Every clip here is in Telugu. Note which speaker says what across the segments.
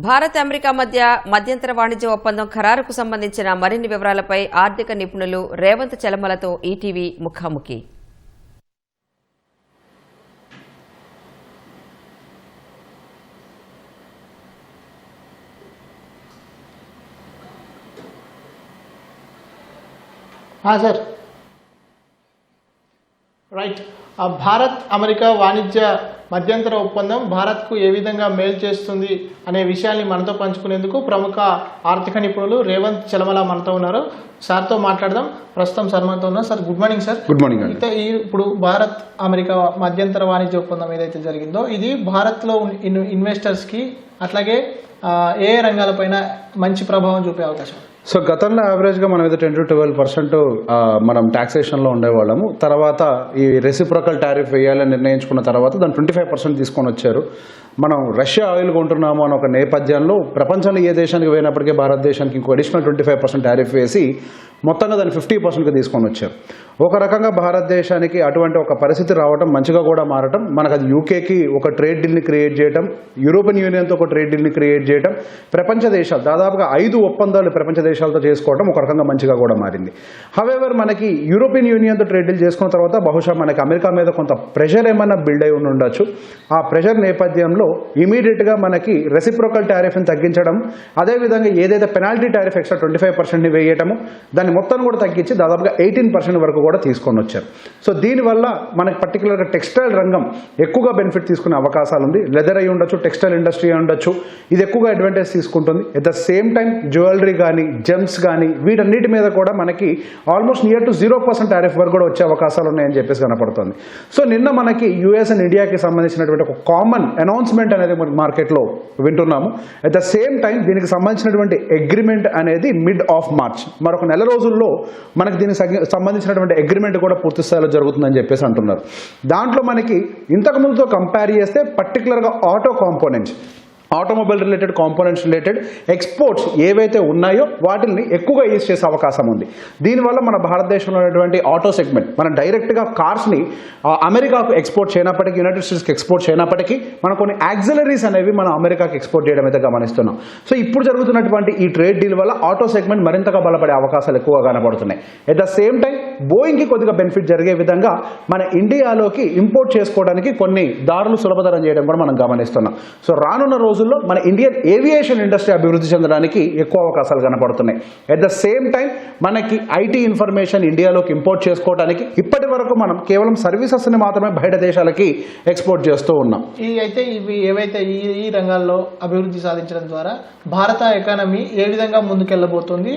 Speaker 1: భారత్ అమెరికా మధ్య మధ్యంతర వాణిజ్య ఒప్పందం ఖరారుకు సంబంధించిన మరిన్ని వివరాలపై ఆర్థిక నిపుణులు రేవంత్ చలమలతో ఈటీవీ ముఖాముఖి.
Speaker 2: Sir right. భారత్ అమెరికా వాణిజ్య మధ్యంతర ఒప్పందం భారత్కు ఏ విధంగా మేలు చేస్తుంది అనే విషయాన్ని మనతో పంచుకునేందుకు ప్రముఖ ఆర్థిక నిపుణులు రేవంత్ చలమల మనతో ఉన్నారు. సార్తో మాట్లాడదాం. ప్రస్తుతం సార్ మనతో ఉన్నారు. Sir good morning. Sir
Speaker 3: good morning.
Speaker 2: అయితే ఇప్పుడు భారత్ అమెరికా మధ్యంతర వాణిజ్య ఒప్పందం ఏదైతే జరిగిందో ఇది భారత్లో ఇన్వెస్టర్స్కి అట్లాగే ఏ రంగాలపైన మంచి ప్రభావం చూపే అవకాశం?
Speaker 3: సో గతంలో యావరేజ్గా మనం ఏదో 10 to 12% మనం ట్యాక్సేషన్లో ఉండేవాళ్ళము. తర్వాత ఈ రెసిప్రోకల్ టారిఫ్ వేయాలని నిర్ణయించుకున్న తర్వాత దాన్ని 25% తీసుకొని వచ్చారు. మనం రష్యా ఆయిల్ కొంటున్నాము అన్న ఒక నేపథ్యంలో ప్రపంచంలో ఏ దేశానికి పోయినప్పటికీ భారతదేశానికి ఇంకో అడిషనల్ 25% టారిఫ్ వేసి మొత్తంగా దాన్ని 50%గా తీసుకొని వచ్చారు. ఒక రకంగా భారతదేశానికి అటువంటి ఒక పరిస్థితి రావడం మంచిగా కూడా మారటం, మనకు అది యూకేకి ఒక ట్రేడ్ డీల్ని క్రియేట్ చేయడం, యూరోపియన్ యూనియన్తో ఒక ట్రేడ్ డీల్ని క్రియేట్ చేయడం, ప్రపంచ దేశాలు దాదాపుగా 5 ఒప్పందాలు ప్రపంచ దేశాలతో చేసుకోవడం ఒక రకంగా మంచిగా కూడా మారింది. హవెవర్ మనకి యూరోపియన్ యూనియన్తో ట్రేడ్ డీల్ చేసుకున్న తర్వాత బహుశా మనకి అమెరికా మీద కొంత ప్రెషర్ ఏమన్నా బిల్డ్ అయి ఉండొచ్చు. ఆ ప్రెషర్ నేపథ్యంలో ఇమీడియట్గా మనకి రెసిప్రోకల్ టారిఫ్ని తగ్గించడం, అదేవిధంగా ఏదైతే పెనాల్టీ టారిఫ్ ఎక్స్ట్రా 25%ని వేయటము, దాన్ని మొత్తం కూడా తగ్గించి దాదాపుగా 18% వరకు కూడా తీసుకొని వచ్చారు. సో దీనివల్ల మనకి పర్టికులర్గా టెక్స్టైల్ రంగం ఎక్కువగా బెనిఫిట్ తీసుకునే అవకాశాలు ఉంది. లెదర్ అయి ఉండొచ్చు, టెక్స్టైల్ ఇండస్ట్రీ అయి ఉండొచ్చు, ఇది ఎక్కువగా అడ్వాంటేజ్ తీసుకుంటుంది. At the same time jewellery కానీ జెమ్స్ కానీ వీటన్నిటి మీద కూడా మనకి ఆల్మోస్ట్ నియర్ టు 0% టారిఫ్ వరకు కూడా వచ్చే అవకాశాలు ఉన్నాయని చెప్పేసి కనపడుతుంది. సో నిన్న మనకి యూఎస్ అండ్ ఇండియాకి సంబంధించినటువంటి ఒక కామన్ అనౌన్స్మెంట్ అనేది మార్కెట్లో వింటున్నాము. అట్ ద సేమ్ టైం దీనికి సంబంధించినటువంటి అగ్రిమెంట్ అనేది మిడ్ ఆఫ్ మార్చ్, మరొక నెల రోజుల్లో మనకి దీనికి సంబంధించినటువంటి అగ్రిమెంట్ కూడా పూర్తి స్థాయిలో జరుగుతుందని చెప్పేసి అంటున్నారు. దాంట్లో మనకి ఇంతకు ముందుతో కంపేర్ చేస్తే పర్టికులర్గా auto components, automobile related components related exports ఏవైతే ఉన్నాయో వాటిని ఎక్కువగా యూజ్ చేసే అవకాశం ఉంది. దీనివల్ల మన భారతదేశంలో ఉన్నటువంటి ఆటో సెగ్మెంట్ మనం డైరెక్ట్గా కార్స్ని అమెరికాకు ఎక్స్పోర్ట్ చేయనప్పటికీ, యునైటెడ్ స్టేట్స్కి ఎక్స్పోర్ట్ చేయనప్పటికీ మనం కొన్ని యాక్సిలరీస్ అనేవి మనం అమెరికాకి ఎక్స్పోర్ట్ చేయడం అయితే గమనిస్తున్నాం. సో ఇప్పుడు జరుగుతున్నటువంటి ఈ ట్రేడ్ డీల్ వల్ల ఆటో సెగ్మెంట్ మరింతగా బలపడే అవకాశాలు ఎక్కువగా కనబడుతున్నాయి. ఎట్ ద సేమ్ టైం బోయింగ్కి కొద్దిగా బెనిఫిట్ జరిగే విధంగా మన ఇండియాలోకి ఇంపోర్ట్ చేసుకోవడానికి కొన్ని దారులు సులభతరం చేయడం కూడా మనం గమనిస్తున్నాం. సో రానున్న రోజుల్లో మన ఇండియన్ ఏవియేషన్ ఇండస్ట్రీ అభివృద్ధి చెందడానికి ఎక్కువ అవకాశాలు కనపడుతున్నాయి. ఎట్ ద సేమ్ టైం మనకి ఐటీ ఇన్ఫర్మేషన్ ఇండియాలోకి ఇంపోర్ట్ చేసుకోవడానికి ఇప్పటి వరకు మనం కేవలం సర్వీసెస్ని మాత్రమే బయట దేశాలకి ఎక్స్పోర్ట్ చేస్తూ ఉన్నాం.
Speaker 2: ఇవి ఏవైతే ఈ రంగాల్లో అభివృద్ధి సాధించడం ద్వారా భారత ఎకానమీ ఏ విధంగా ముందుకెళ్ళబోతుంది,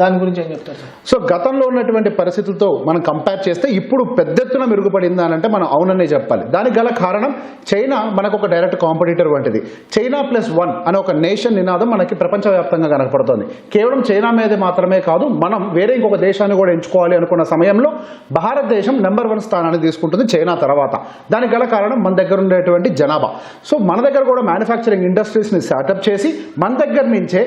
Speaker 2: దాని గురించి ఏం చెప్తారు సార్?
Speaker 3: సో గతంలో ఉన్నటువంటి పరిస్థితులతో మనం కంపేర్ చేస్తే ఇప్పుడు పెద్ద ఎత్తున మెరుగుపడిందా అంటే మనం అవుననే చెప్పాలి. దానికి గల కారణం చైనా మనకు ఒక డైరెక్ట్ కాంపిటీటర్ వంటిది. చైనా +1 అనే ఒక నేషన్ నినాదం మనకి ప్రపంచవ్యాప్తంగా కనపడుతుంది. కేవలం చైనా మీద మాత్రమే కాదు, మనం వేరే ఇంకొక దేశాన్ని కూడా ఎంచుకోవాలి అనుకున్న సమయంలో భారతదేశం నెంబర్ 1 స్థానాన్ని తీసుకుంటుంది చైనా తర్వాత. దానికి గల కారణం మన దగ్గర ఉండేటువంటి జనాభా. సో మన దగ్గర కూడా మ్యానుఫ్యాక్చరింగ్ ఇండస్ట్రీస్ని సెటప్ చేసి మన దగ్గర నుంచే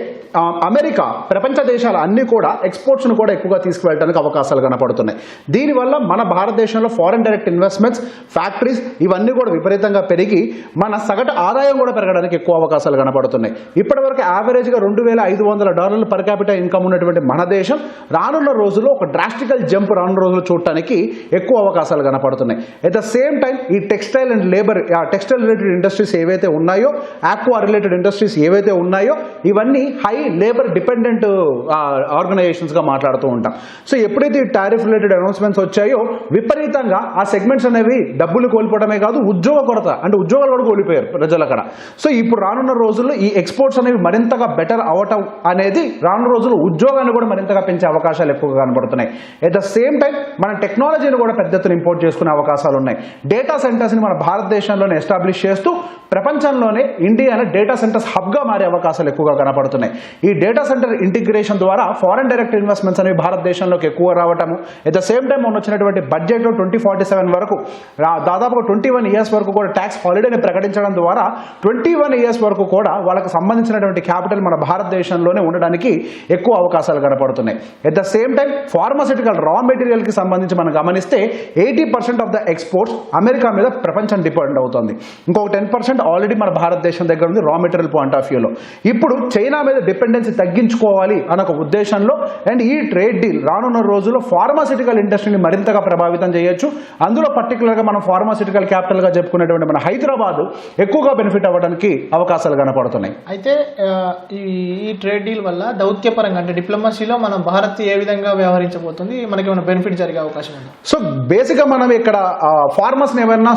Speaker 3: అమెరికా ప్రపంచ దేశాలు అన్నీ కూడా ఎక్స్పోర్ట్స్ను కూడా ఎక్కువగా తీసుకువెళ్ళడానికి అవకాశాలు కనపడుతున్నాయి. దీనివల్ల మన భారతదేశంలో ఫారెన్ డైరెక్ట్ ఇన్వెస్ట్మెంట్స్, ఫ్యాక్టరీస్ ఇవన్నీ కూడా విపరీతంగా పెరిగి మన సగటు ఆదాయం కూడా పెరగడానికి ఎక్కువ అవకాశాలు కనపడుతున్నాయి. ఇప్పటివరకు యావరేజ్గా $2,500 పర్ క్యాపిటల్ ఇన్కమ్ ఉన్నటువంటి మన దేశం రానున్న రోజుల్లో ఒక డ్రాస్టికల్ జంప్ రానున్న రోజులు చూడటానికి ఎక్కువ అవకాశాలు కనపడుతున్నాయి. ఎట్ ద సేమ్ టైం ఈ textile and labour, textile related industries ఏవైతే ఉన్నాయో, ఆక్వా రిలేటెడ్ ఇండస్ట్రీస్ ఏవైతే ఉన్నాయో ఇవన్నీ హై లేబర్ డిపెండెంట్ ఆర్గనైజేషన్స్గా మాట్లాడుతూ ఉంటాం. సో ఎప్పుడైతే ఈ టారిఫ్ రిలేటెడ్ అనౌన్స్మెంట్స్ వచ్చాయో విపరీతంగా ఆ సెగ్మెంట్స్ అనేవి డబ్బులు కోల్పోవడమే కాదు, ఉద్యోగ కొరత అంటే ఉద్యోగాలు కూడా కోల్పోయారు ప్రజలు అక్కడ. సో ఇప్పుడు రానున్న రోజుల్లో ఈ ఎక్స్పోర్ట్స్ అనేవి మరింతగా బెటర్ అవటం అనేది రానున్న రోజుల్లో ఉద్యోగాన్ని కూడా మరింతగా పెంచే అవకాశాలు ఎక్కువగా కనబడుతున్నాయి. ఎట్ ద సేమ్ టైం మన టెక్నాలజీని కూడా పెద్ద ఎత్తున ఇంపోర్ట్ చేసుకునే అవకాశాలు ఉన్నాయి. డేటా సెంటర్స్ని మన భారతదేశంలోనే ఎస్టాబ్లిష్ చేస్తూ ప్రపంచంలోనే ఇండియాను డేటా సెంటర్స్ హబ్గా మారే అవకాశాలు ఎక్కువగా కనపడుతున్నాయి. ఈ డేటా సెంటర్ ఇంటిగ్రేషన్ ద్వారా ఫారెన్ డైరెక్ట్ ఇన్వెస్ట్మెంట్స్ అనేవి భారతదేశంలోకి ఎక్కువ రావటము, ఎట్ ద సేమ్ టైం మొన్న వచ్చినటువంటి బడ్జెట్లో 2047 వరకు దాదాపుగా 21 ఇయర్స్ వరకు కూడా ట్యాక్స్ హాలిడేని ప్రకటించడం ద్వారా 21 ఇయర్స్ వరకు కూడా వాళ్ళకి సంబంధించినటువంటి క్యాపిటల్ మన భారతదేశంలోనే ఉండడానికి ఎక్కువ అవకాశాలు కనపడుతున్నాయి. At the same time pharmaceutical రా మెటీరియల్కి సంబంధించి మనం గమనిస్తే 80% ఆఫ్ ద ఎక్స్పోర్ట్స్ అమెరికా మీద ప్రపంచం డిపెండ్ అవుతుంది. ఇంకొక 10% ఆల్రెడీ మన భారతదేశం దగ్గర ఉంది రా మెటీరియల్ పాయింట్ ఆఫ్ వ్యూలో. ఇప్పుడు చైనా మీద డిపెండెన్సీ తగ్గించుకోవాలి అన్న ఒక ఉద్దేశంలో అండ్ ఈ ట్రేడ్ డీల్ రానున్న రోజుల్లో ఫార్మాసిటికల్ ఇండస్ట్రీని మరింతగా ప్రభావితం చేయొచ్చు. అందులో పర్టికులర్గా మనం ఫార్మాసిటికల్ క్యాపిటల్గా చెప్పుకునేటువంటి మన హైదరాబాద్ ఎక్కువగా బెనిఫిట్ అవ్వడానికి అవకాశాలు కనపడుతున్నాయి.
Speaker 2: అయితే ఈ ట్రేడ్ డీల్ వల్ల దౌత్యపరంగా అంటే డిప్లొమసీలో మనం భారత్ ఏ విధంగా వ్యవహరించబోతుంది, మనకి ఏమైనా బెనిఫిట్ జరిగే అవకాశం ఉంది?
Speaker 3: సో బేసిక్గా మనం ఇక్కడ ఫార్మర్స్ని ఏమైనా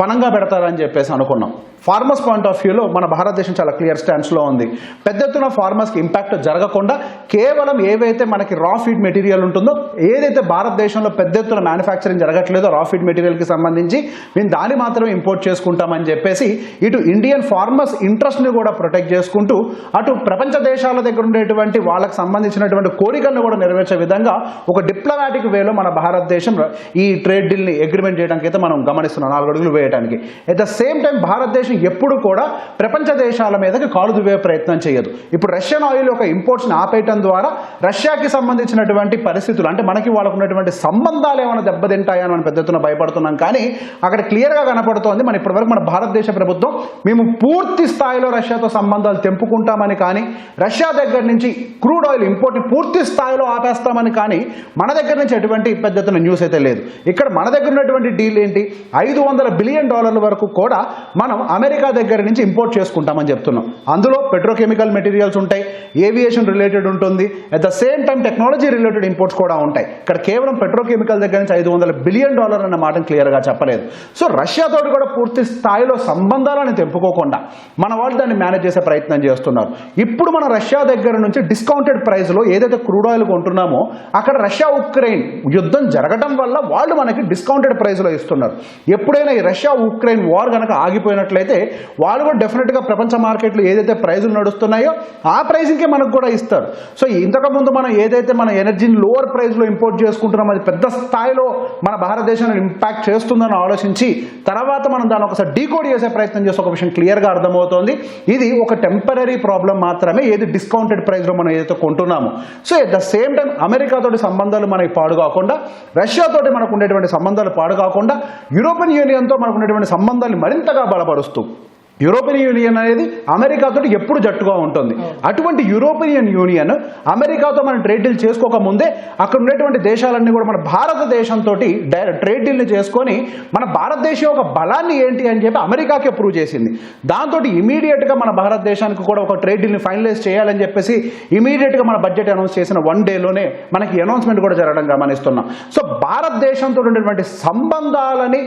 Speaker 3: పనంగా పెడతారని చెప్పేసి అనుకున్నాం. ఫార్మర్స్ పాయింట్ ఆఫ్ వ్యూలో మన భారతదేశం చాలా క్లియర్ స్టాండ్స్లో ఉంది. పెద్ద ఎత్తున ఫార్మర్స్కి ఇంపాక్ట్ జరగకుండా కేవలం ఏవైతే మనకి రా ఫీడ్ మెటీరియల్ ఉంటుందో, ఏదైతే భారతదేశంలో పెద్ద ఎత్తున మ్యానుఫ్యాక్చరింగ్ జరగట్లేదో రా ఫీడ్ మెటీరియల్కి సంబంధించి మేము దాన్ని మాత్రమే ఇంపోర్ట్ చేసుకుంటామని చెప్పేసి ఇటు ఇండియన్ ఫార్మర్స్ ఇంట్రెస్ట్ని కూడా ప్రొటెక్ట్ చేసుకుంటూ అటు ప్రపంచ దేశాల దగ్గర ఉండేటువంటి వాళ్ళకి సంబంధించినటువంటి కోరికలను కూడా నెరవేర్చే విధంగా ఒక డిప్లొమాటిక్ వేలో మన భారతదేశం ఈ ట్రేడ్ డీల్ని అగ్రిమెంట్ చేయడానికి అయితే మనం గమనిస్తున్నాం, 4 అడుగులు వేయడానికి. అట్ ద సేమ్ టైం భారతదేశం ఎప్పుడు కూడా ప్రపంచ దేశాల మీదకి కాలు దువ్వే ప్రయత్నం చేయదు. ఇప్పుడు రష్యన్ ఆయిల్ యొక్క ఇంపోర్ట్స్ని ఆపేయటం ద్వారా రష్యాకి సంబంధించినటువంటి పరిస్థితులు అంటే మనకి వాళ్ళకు ఉన్నటువంటి సంబంధాలు ఏమైనా దెబ్బతింటాయని మనం పెద్ద ఎత్తున భయపడుతున్నాం. కానీ అక్కడ క్లియర్గా కనపడుతోంది మన ఇప్పటివరకు మన భారతదేశ ప్రభుత్వం మేము పూర్తి స్థాయిలో రష్యాతో సంబంధాలు తెంపుకుంటామని కానీ, రష్యా దగ్గర నుంచి క్రూడ్ ఆయిల్ ఇంపోర్ట్ని పూర్తి స్థాయిలో ఆపేస్తామని కానీ మన దగ్గర నుంచి ఎటువంటి పెద్ద ఎత్తున న్యూస్ అయితే లేదు. ఇక్కడ మన దగ్గర ఉన్నటువంటి డీల్ ఏంటి, $500 బిలియన్ వరకు కూడా మనం అమెరికా దగ్గర నుంచి ఇంపోర్ట్ చేసుకుంటామని చెప్తున్నాం. అందులో పెట్రోకెమికల్ మెటీరియల్స్ ఉంటాయి, ఏవియేషన్ రిలేటెడ్ ఉంటుంది, at the same time technology related imports కూడా ఉంటాయి. ఇక్కడ కేవలం పెట్రోకెమికల్ దగ్గర నుంచి $500 బిలియన్ అన్న మాట క్లియర్గా చెప్పలేదు. సో రష్యాతో కూడా పూర్తి స్థాయిలో సంబంధాలను తెంపుకోకుండా మన వాళ్ళు దాన్ని మేనేజ్ చేసే ప్రయత్నం చేస్తున్నారు. ఇప్పుడు మన రష్యా దగ్గర నుంచి డిస్కౌంటెడ్ ప్రైస్లో ఏదైతే క్రూడ్ ఆయిల్ కొంటున్నామో అక్కడ రష్యా ఉక్రెయిన్ యుద్ధం జరగడం వల్ల వాళ్ళు మనకి డిస్కౌంటెడ్ ప్రైస్లో ఇస్తున్నారు. ఎప్పుడైనా ఈ రష్యా ఉక్రెయిన్ వార్ కనుక ఆగిపోయినట్లయితే వాళ్ళు కూడా డెఫినెట్గా ప్రపంచ మార్కెట్లో ఏదైతే ప్రైజులు నడుస్తున్నాయో ఆ ప్రైజింగ్కే మనకు కూడా ఇస్తారు. సో ఇంతకుముందు మనం ఏదైతే మన ఎనర్జీని లోవర్ ప్రైస్లో ఇంపోర్ట్ చేసుకుంటున్నాం అది పెద్ద స్థాయిలో మన భారతదేశాన్ని ఇంపాక్ట్ చేస్తుందని ఆలోచించి తర్వాత మనం దాన్ని ఒకసారి డీకోడ్ చేసే ప్రయత్నం చేస్తే ఒక విషయం క్లియర్గా అర్థమవుతోంది. ఇది ఒక టెంపరీ ప్రాబ్లం మాత్రమే, ఏది డిస్కౌంటెడ్ ప్రైస్లో మనం ఏదైతే కొంటున్నామో. So at the same time అమెరికాతోటి సంబంధాలు మనకి పాడు కాకుండా, రష్యాతోటి మనకు ఉండేటువంటి సంబంధాలు పాడు కాకుండా, యూరోపియన్ యూనియన్తో మనకు ఉండేటువంటి సంబంధాలు మరింతగా బలపరుస్తూ యూరోపియన్ యూనియన్ అనేది అమెరికాతో ఎప్పుడు జట్టుగా ఉంటుంది. అటువంటి యూరోపియన్ యూనియన్ అమెరికాతో మనం ట్రేడ్ డీల్ చేసుకోకముందే అక్కడ ఉండేటువంటి దేశాలన్నీ కూడా మన భారతదేశంతో ట్రేడ్ డీల్ని చేసుకొని మన భారతదేశం యొక్క బలాన్ని ఏంటి అని చెప్పి అమెరికాకే ప్రూవ్ చేసింది. దాంతో ఇమీడియట్గా మన భారతదేశానికి కూడా ఒక ట్రేడ్ డీల్ని ఫైనలైజ్ చేయాలని చెప్పేసి ఇమీడియట్గా మన బడ్జెట్ అనౌన్స్ చేసిన 1 డేలోనే మనకి అనౌన్స్మెంట్ కూడా జరగడం గమనిస్తున్నాం. సో భారతదేశంతో ఉండేటువంటి సంబంధాలని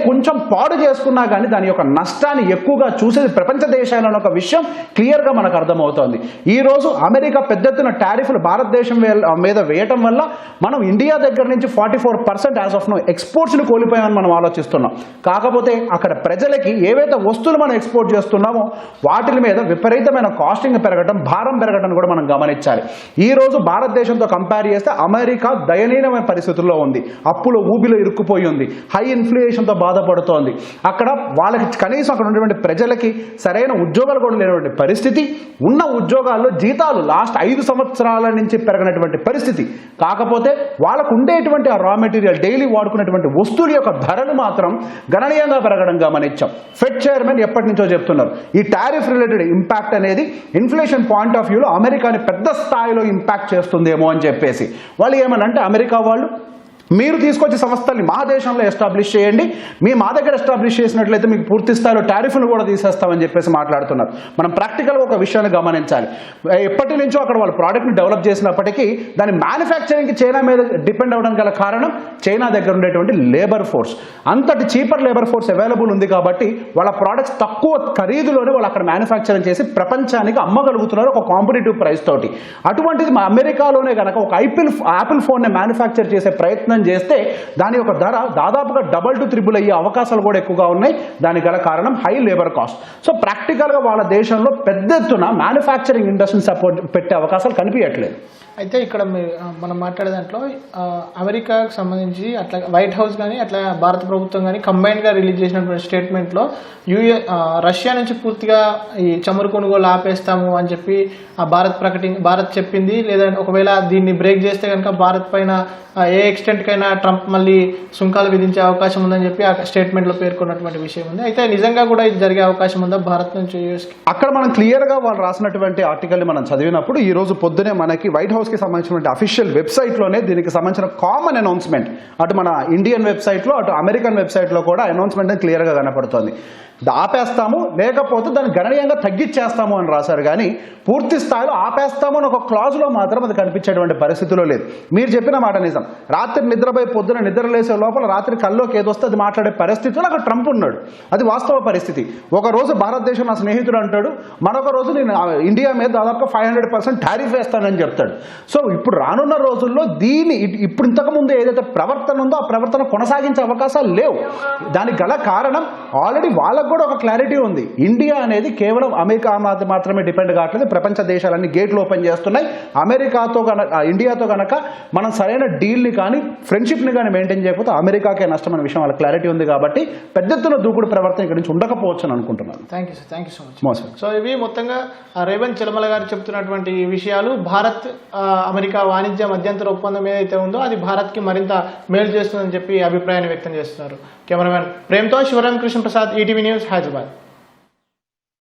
Speaker 3: కొంచెం పాడు చేసుకున్నా కానీ దాని యొక్క నష్టాన్ని ఎక్కువగా చూసేది ప్రపంచ దేశాలను ఒక విషయం క్లియర్గా మనకు అర్థమవుతోంది. ఈరోజు అమెరికా పెద్ద ఎత్తున టారిఫ్లు భారతదేశం మీద వేయటం వల్ల మనం ఇండియా దగ్గర నుంచి 44% యాజ్ ఆఫ్ నో ఎక్స్పోర్ట్స్ని కోల్పోయామని మనం ఆలోచిస్తున్నాం. కాకపోతే అక్కడ ప్రజలకి ఏవైతే వస్తువులు మనం ఎక్స్పోర్ట్ చేస్తున్నామో వాటి మీద విపరీతమైన కాస్టింగ్ పెరగడం, భారం పెరగడం కూడా మనం గమనించాలి. ఈరోజు భారతదేశంతో కంపేర్ చేస్తే అమెరికా దయనీయమైన పరిస్థితుల్లో ఉంది, అప్పులో ఊబిలో ఇరుక్కుపోయి ఉంది, హై ఇన్ఫ్లేషన్తో బాధపడుతోంది. అక్కడ వాళ్ళకి కనీసం అక్కడ ఉన్నటువంటి ప్రజలకి సరైన ఉద్యోగాలు కూడా లేనటువంటి పరిస్థితి, ఉన్న ఉద్యోగాల్లో జీతాలు లాస్ట్ 5 సంవత్సరాల నుంచి పెరగనటువంటి పరిస్థితి. కాకపోతే వాళ్ళకు ఉండేటువంటి ఆ రా మెటీరియల్ డైలీ వాడుకునేటువంటి వస్తువుల యొక్క ధరలు మాత్రం గణనీయంగా పెరగడం గమనించాం. ఫెడ్ చైర్మన్ ఎప్పటి నుంచో చెప్తున్నారు ఈ టారిఫ్ రిలేటెడ్ ఇంపాక్ట్ అనేది ఇన్ఫ్లేషన్ పాయింట్ ఆఫ్ వ్యూలో అమెరికాని పెద్ద స్థాయిలో ఇంపాక్ట్ చేస్తుందేమో అని చెప్పేసి వాళ్ళు ఏమనంటే అమెరికా వాళ్ళు మీరు తీసుకొచ్చే సంస్థల్ని మా దేశంలో ఎస్టాబ్లిష్ చేయండి, మా దగ్గర ఎస్టాబ్లిష్ చేసినట్లయితే మీకు పూర్తి స్థాయిలో టారిఫ్ను కూడా తీసేస్తామని చెప్పేసి మాట్లాడుతున్నారు. మనం ప్రాక్టికల్గా ఒక విషయాన్ని గమనించాలి. ఎప్పటి నుంచో అక్కడ వాళ్ళు ప్రోడక్ట్ని డెవలప్ చేసినప్పటికీ దాని మ్యానుఫ్యాక్చరింగ్కి చైనా మీద డిపెండ్ అవ్వడం గల కారణం చైనా దగ్గర ఉండేటువంటి లేబర్ ఫోర్స్. అంతటి చీపర్ లేబర్ ఫోర్స్ అవైలబుల్ ఉంది కాబట్టి వాళ్ళ ప్రోడక్ట్స్ తక్కువ ఖరీదులోనే వాళ్ళు అక్కడ మ్యానుఫ్యాక్చరింగ్ చేసి ప్రపంచానికి అమ్మగలుగుతున్నారు ఒక కాంపిటేటివ్ ప్రైస్ తోటి. అటువంటిది మా అమెరికాలోనే కనుక ఒక యాపిల్ ఫోన్ని మ్యానుఫ్యాక్చర్ చేసే ప్రయత్నం ఒప్పందం చేస్తే దాని యొక్క ధర దాదాపుగా డబల్ టు త్రిబుల్ అయ్యే అవకాశాలు కూడా ఎక్కువగా ఉన్నాయి. దానికి గల కారణం హై లేబర్ కాస్ట్. సో ప్రాక్టికల్గా వాళ్ళ దేశంలో పెద్ద ఎత్తున మ్యానుఫ్యాక్చరింగ్ ఇండస్ట్రీని సపోర్ట్ పెట్టే అవకాశాలు కనిపించట్లేదు.
Speaker 2: అయితే ఇక్కడ మనం మాట్లాడే దాంట్లో అమెరికాకు సంబంధించి అట్లా వైట్ హౌస్ కానీ అట్లా భారత ప్రభుత్వం కానీ కంబైన్డ్గా రిలీజ్ చేసినటువంటి స్టేట్మెంట్లో రష్యా నుంచి పూర్తిగా ఈ చమురు కొనుగోలు ఆపేస్తాము అని చెప్పి భారత్ చెప్పింది. లేదా ఒకవేళ దీన్ని బ్రేక్ చేస్తే కనుక భారత్ పైన ఏ ఎక్స్టెంట్కైనా ట్రంప్ మళ్ళీ సుంకాలు విధించే అవకాశం ఉందని చెప్పి ఆ స్టేట్మెంట్లో పేర్కొన్నటువంటి విషయం ఉంది. అయితే నిజంగా కూడా ఇది జరిగే అవకాశం ఉందా భారత్ నుంచి యూఎస్కి?
Speaker 3: అక్కడ మనం క్లియర్గా వాళ్ళు రాసినటువంటి ఆర్టికల్ని మనం చదివినప్పుడు ఈ రోజు పొద్దునే మనకి వైట్ హౌస్కి సంబంధించిన అఫీషియల్ వెబ్సైట్లోనే దీనికి సంబంధించిన కామన్ అనౌన్స్మెంట్ అటు మన ఇండియన్ వెబ్సైట్లో అటు అమెరికన్ వెబ్సైట్లో కూడా అనౌన్స్మెంట్ క్లియర్గా కనపడుతుంది. ఆపేస్తాము లేకపోతే దాన్ని గణనీయంగా తగ్గించేస్తాము అని రాశారు, కానీ పూర్తి స్థాయిలో ఆపేస్తాము అని ఒక క్లాజ్లో మాత్రం అది కనిపించేటువంటి పరిస్థితిలో లేదు. మీరు చెప్పిన మాట నిజం. రాత్రి నిద్రపోయి పొద్దున నిద్రలేసే లోపల రాత్రి కల్లోకి ఏదొస్తే అది మాట్లాడే పరిస్థితిలో అక్కడ ట్రంప్ ఉన్నాడు. అది వాస్తవ పరిస్థితి. ఒక రోజు భారతదేశం నా స్నేహితుడు అంటాడు, మరొక రోజు నేను ఇండియా మీద దాదాపుగా 500% టారిఫ్ వేస్తానని చెప్తాడు. సో ఇప్పుడు రానున్న రోజుల్లో ఇప్పుడు ఇంతకుముందు ఏదైతే ప్రవర్తన ఉందో ఆ ప్రవర్తన కొనసాగించే అవకాశాలు లేవు. దానికి గల కారణం ఆల్రెడీ వాళ్ళకు కూడా ఒక క్లారిటీ ఉంది. ఇండియా అనేది కేవలం అమెరికా మాత్రమే డిపెండ్ కావట్లేదు. ప్రపంచ దేశాలన్నీ గేట్లు ఓపెన్ చేస్తున్నాయి. ఇండియాతో కనుక మనం సరైన డీల్ని కానీ ఫ్రెండ్షిప్ని కానీ మెయింటైన్ చేయకపోతే అమెరికాకే నష్టం అనే విషయం వాళ్ళ క్లారిటీ ఉంది. కాబట్టి పెద్ద ఎత్తున దూకుడు ప్రవర్తన ఇక్కడ నుంచి ఉండకపోవచ్చు అని అనుకుంటున్నాను.
Speaker 2: Thank you so much. So ఇవి మొత్తంగా రేవంత్ చలమల గారు చెప్తున్నటువంటి విషయాలు. భారత్ అమెరికా వాణిజ్య మధ్యంతర ఒప్పందం ఏదైతే ఉందో అది భారత్కి మరింత మేలు చేస్తుందని చెప్పి అభిప్రాయాన్ని వ్యక్తం చేస్తున్నారు. కెమెరామెన్ ప్రేమ్తో శివరామ్ కృష్ణ ప్రసాద్, ఈటీవీ న్యూస్, హైదరాబాద్.